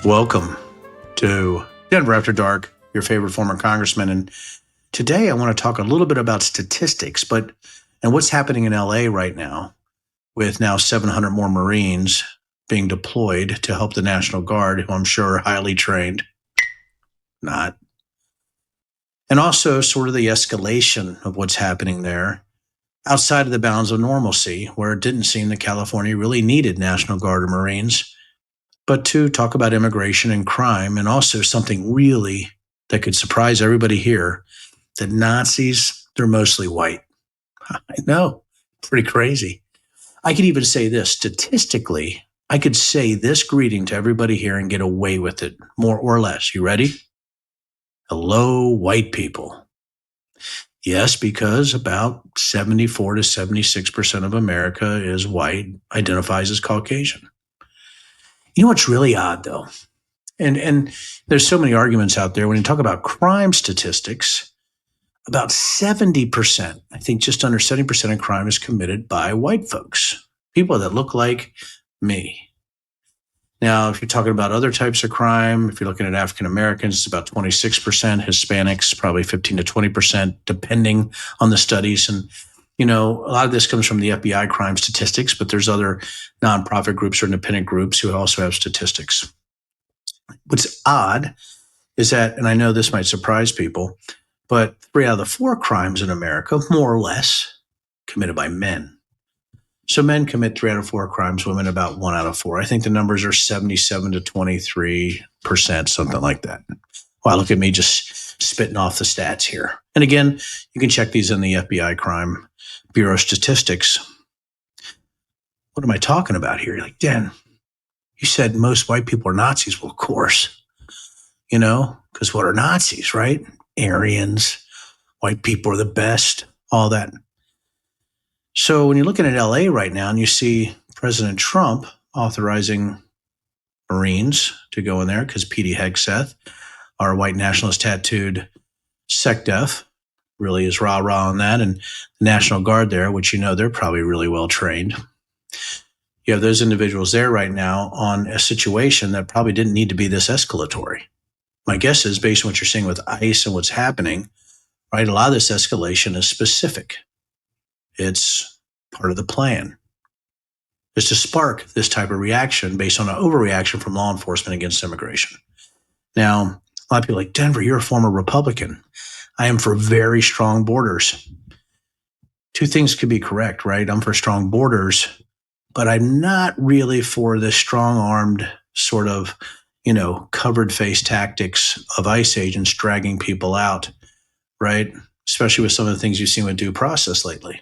Welcome to Denver After Dark, your favorite former congressman. And today I want to talk a little bit about statistics, and what's happening in LA right now with now 700 more Marines being deployed to help the National Guard, who I'm sure are highly trained, not. And also sort of the escalation of what's happening there outside of the bounds of normalcy, where it didn't seem that California really needed National Guard or Marines, but to talk about immigration and crime, and also something really that could surprise everybody here, that Nazis, they're mostly white. I know, pretty crazy. I could even say this statistically, I could say this greeting to everybody here and get away with it, more or less. You ready? Hello, white people. Yes, because about 74 to 76% of America is white, identifies as Caucasian. You know what's really odd, though? And there's so many arguments out there. When you talk about crime statistics, about 70%, I think just under 70% of crime is committed by white folks, people that look like me. Now, if you're talking about other types of crime, if you're looking at African Americans, it's about 26%, Hispanics, probably 15 to 20%, depending on the studies. And, a lot of this comes from the FBI crime statistics, but there's other nonprofit groups or independent groups who also have statistics. What's odd is that, and I know this might surprise people, but 3 out of the 4 crimes in America, more or less, committed by men. So men commit 3 out of 4 crimes, women about 1 out of 4. I think the numbers are 77 to 23%, something like that. Wow, look at me just spitting off the stats here. And again, you can check these in the FBI Crime Bureau statistics. What am I talking about here? You're like, Dan, you said most white people are Nazis. Well, of course, because what are Nazis, right? Aryans, white people are the best, all that. So when you're looking at LA right now and you see President Trump authorizing Marines to go in there because Petey Hegseth, our white nationalist tattooed SecDef, really is rah-rah on that, and the National Guard there, which they're probably really well trained. You have those individuals there right now on a situation that probably didn't need to be this escalatory. My guess is, based on what you're seeing with ICE and what's happening, right, a lot of this escalation is specific. It's part of the plan. It's to spark this type of reaction based on an overreaction from law enforcement against immigration. Now, a lot of people are like, Denver, you're a former Republican. I am for very strong borders. 2 things could be correct, right? I'm for strong borders, but I'm not really for the strong-armed sort of, covered face tactics of ICE agents dragging people out, right? Especially with some of the things you've seen with due process lately.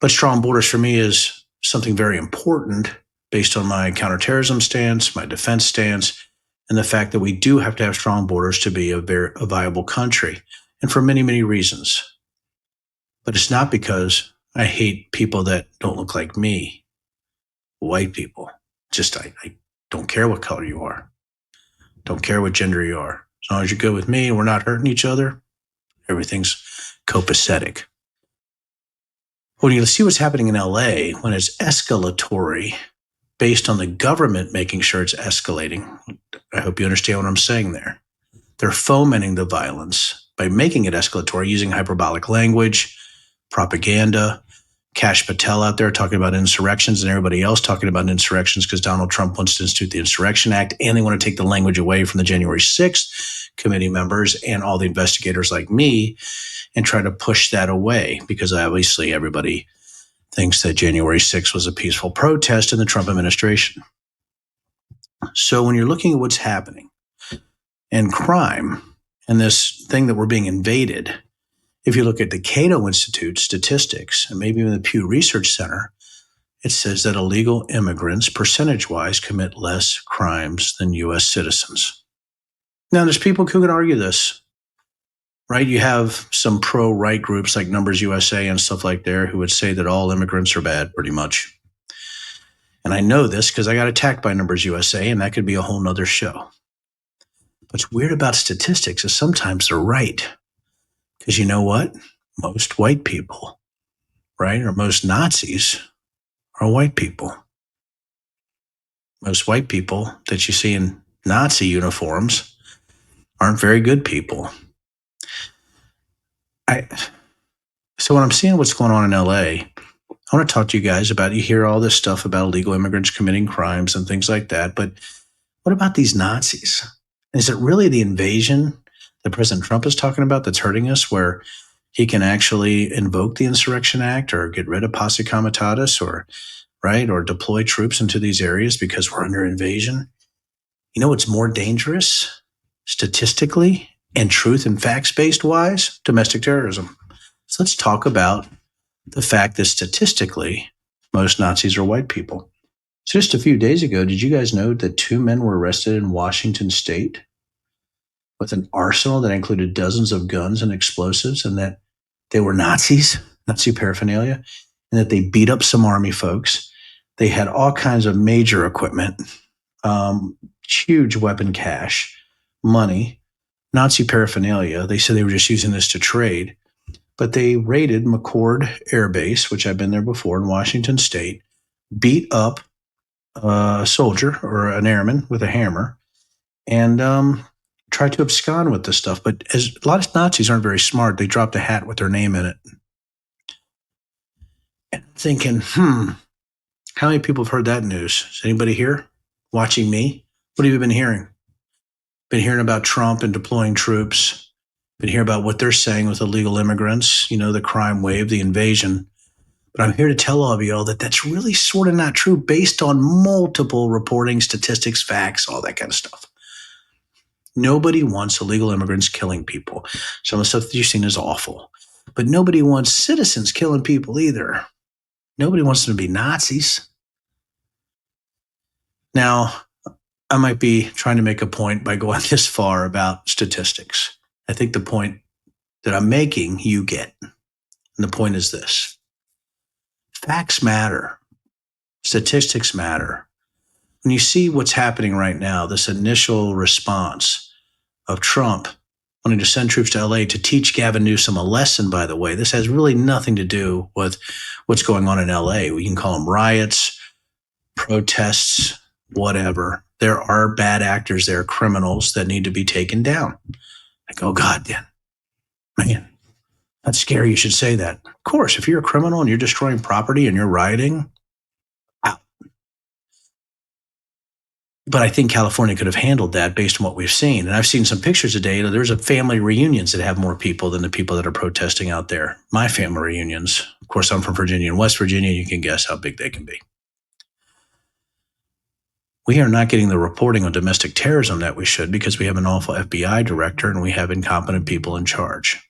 But strong borders for me is something very important based on my counterterrorism stance, my defense stance, and the fact that we do have to have strong borders to be a viable country, and for many, many reasons. But it's not because I hate people that don't look like me, white people. Just I don't care what color you are. Don't care what gender you are. As long as you're good with me and we're not hurting each other, everything's copacetic. When you see what's happening in LA, when it's escalatory based on the government making sure it's escalating, I hope you understand what I'm saying there. They're fomenting the violence by making it escalatory using hyperbolic language, propaganda, Kash Patel out there talking about insurrections and everybody else talking about insurrections because Donald Trump wants to institute the Insurrection Act, and they want to take the language away from the January 6th committee members and all the investigators like me and try to push that away because obviously everybody thinks that January 6th was a peaceful protest in the Trump administration. So when you're looking at what's happening and crime and this thing that we're being invaded, if you look at the Cato Institute statistics and maybe even the Pew Research Center, it says that illegal immigrants percentage-wise commit less crimes than U.S. citizens. Now, there's people who can argue this, right? You have some pro-right groups like Numbers USA and stuff like there who would say that all immigrants are bad, pretty much. And I know this because I got attacked by Numbers USA, and that could be a whole nother show. What's weird about statistics is sometimes they're right. Because you know what? Most white people, right, or most Nazis are white people. Most white people that you see in Nazi uniforms aren't very good people. I So when I'm seeing what's going on in LA, I want to talk to you guys about, you hear all this stuff about illegal immigrants committing crimes and things like that, but what about these Nazis? Is it really the invasion that President Trump is talking about that's hurting us, where he can actually invoke the Insurrection Act or get rid of posse comitatus, or right, or deploy troops into these areas because we're under invasion? You know what's more dangerous statistically and truth and facts based wise? Domestic terrorism. So let's talk about the fact that statistically, most Nazis are white people. So just a few days ago, did you guys know that two men were arrested in Washington state with an arsenal that included dozens of guns and explosives, and that they were Nazis, Nazi paraphernalia, and that they beat up some army folks? They had all kinds of major equipment, huge weapon cache, money, Nazi paraphernalia. They said they were just using this to trade. But they raided McCord Air Base, which I've been there before in Washington State, beat up a soldier or an airman with a hammer, and tried to abscond with this stuff. But as a lot of Nazis aren't very smart, they dropped a hat with their name in it. And I'm thinking, how many people have heard that news? Is anybody here watching me? What have you been hearing? Been hearing about Trump and deploying troops. Been hearing about what they're saying with illegal immigrants, the crime wave, the invasion. But I'm here to tell all of you all that that's really sort of not true based on multiple reporting, statistics, facts, all that kind of stuff. Nobody wants illegal immigrants killing people. Some of the stuff that you've seen is awful. But nobody wants citizens killing people either. Nobody wants them to be Nazis. Now, I might be trying to make a point by going this far about statistics. I think the point that I'm making, you get. And the point is this: facts matter, statistics matter. When you see what's happening right now, this initial response of Trump wanting to send troops to LA to teach Gavin Newsom a lesson, by the way, this has really nothing to do with what's going on in LA. We can call them riots, protests, whatever. There are bad actors there, criminals that need to be taken down. Like, oh God, Dan, man, that's scary. You should say that. Of course, if you're a criminal and you're destroying property and you're rioting, out. But I think California could have handled that based on what we've seen. And I've seen some pictures today. There's a family reunions that have more people than the people that are protesting out there. My family reunions. Of course, I'm from Virginia and West Virginia. You can guess how big they can be. We are not getting the reporting on domestic terrorism that we should, because we have an awful FBI director and we have incompetent people in charge.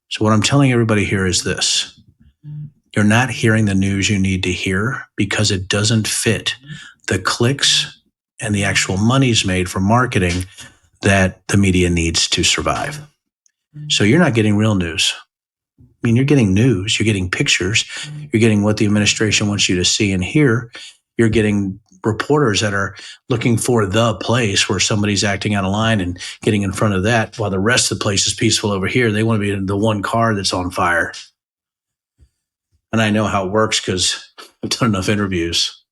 So what I'm telling everybody here is this: you're not hearing the news you need to hear because it doesn't fit the clicks and the actual monies made from marketing that the media needs to survive. So you're not getting real news. I mean, you're getting news, you're getting pictures, you're getting what the administration wants you to see and hear. You're getting reporters that are looking for the place where somebody's acting out of line and getting in front of that, while the rest of the place is peaceful over here. They want to be in the one car that's on fire. And I know how it works because I've done enough interviews.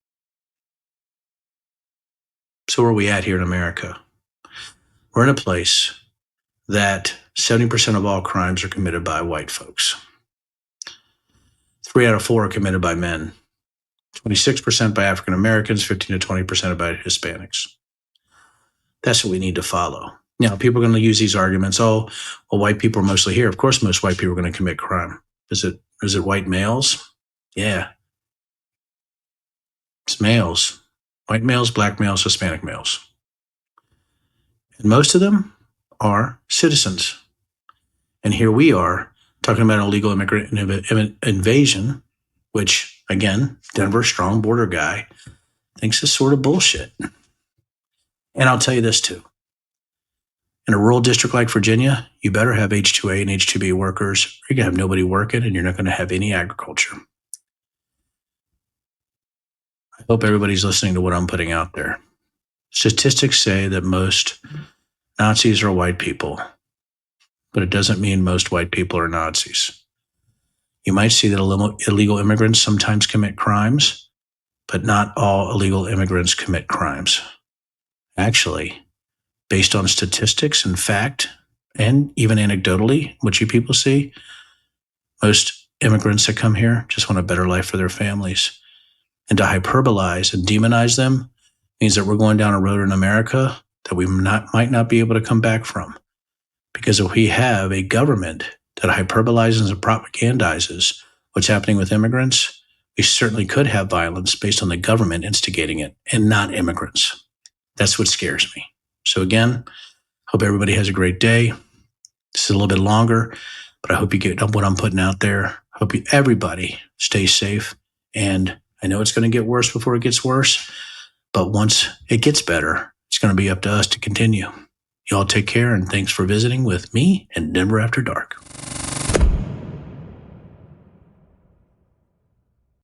So where are we at here in America? We're in a place that 70% of all crimes are committed by white folks. 3 out of 4 are committed by men. 26% by African Americans, 15 to 20% by Hispanics. That's what we need to follow. Now, people are going to use these arguments. Oh, well, white people are mostly here. Of course, most white people are going to commit crime. Is it white males? Yeah. It's males. White males, black males, Hispanic males. And most of them are citizens. And here we are talking about illegal immigrant invasion, which, again, Denver, strong border guy, thinks is sort of bullshit. And I'll tell you this too. In a rural district like Virginia, you better have H-2A and H-2B workers. You're going to have nobody working and you're not going to have any agriculture. I hope everybody's listening to what I'm putting out there. Statistics say that most Nazis are white people, but it doesn't mean most white people are Nazis. You might see that illegal immigrants sometimes commit crimes, but not all illegal immigrants commit crimes. Actually, based on statistics and fact, and even anecdotally, what you people see, most immigrants that come here just want a better life for their families. And to hyperbolize and demonize them means that we're going down a road in America that we might not be able to come back from. Because if we have a government that hyperbolizes and propagandizes what's happening with immigrants, we certainly could have violence based on the government instigating it and not immigrants. That's what scares me. So again, hope everybody has a great day. This is a little bit longer, but I hope you get what I'm putting out there. Hope everybody stays safe. And I know it's going to get worse before it gets worse, but once it gets better, it's going to be up to us to continue. Y'all take care, and thanks for visiting with me and Denver After Dark.